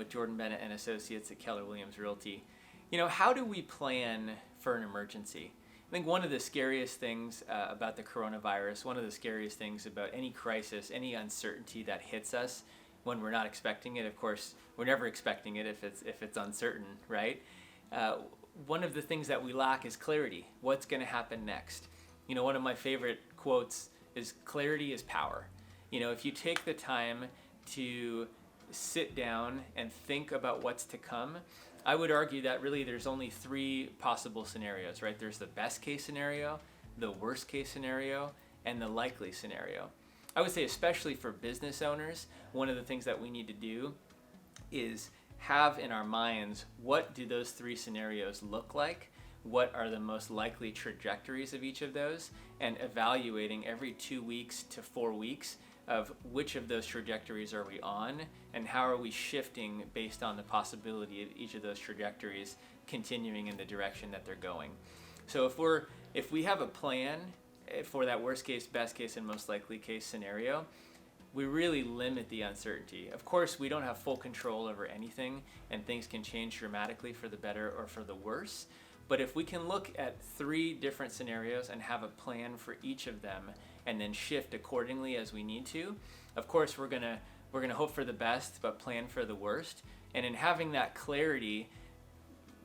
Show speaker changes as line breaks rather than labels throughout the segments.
with Jordan Bennett and Associates at Keller Williams Realty. How do we plan for an emergency? I think one of the scariest things about the coronavirus, one of the scariest things about any crisis, any uncertainty that hits us when we're not expecting it, of course, we're never expecting it if it's uncertain, right? One of the things that we lack is clarity. What's going to happen next? One of my favorite quotes is clarity is power. If you take the time to sit down and think about what's to come, I would argue that really there's only three possible scenarios, right? There's the best case scenario, the worst case scenario, and the likely scenario. I would say especially for business owners, one of the things that we need to do is have in our minds, what do those three scenarios look like? What are the most likely trajectories of each of those? And evaluating every 2 weeks to 4 weeks of which of those trajectories are we on and how are we shifting based on the possibility of each of those trajectories continuing in the direction that they're going. So if we have a plan for that worst case, best case, and most likely case scenario, we really limit the uncertainty. Of course, we don't have full control over anything, and things can change dramatically for the better or for the worse. But if we can look at three different scenarios and have a plan for each of them and then shift accordingly as we need to, of course we're gonna hope for the best but plan for the worst. And in having that clarity,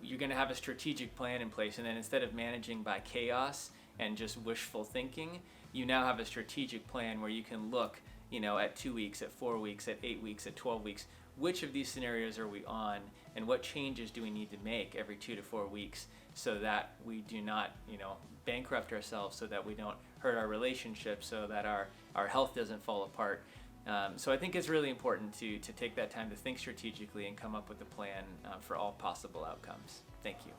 you're gonna have a strategic plan in place, and then instead of managing by chaos and just wishful thinking, you now have a strategic plan where you can look at 2 weeks, at 4 weeks, at 8 weeks, at 12 weeks, which of these scenarios are we on and what changes do we need to make every 2 to 4 weeks so that we do not, bankrupt ourselves, so that we don't hurt our relationships, so that our health doesn't fall apart. So I think it's really important to take that time to think strategically and come up with a plan for all possible outcomes. Thank you.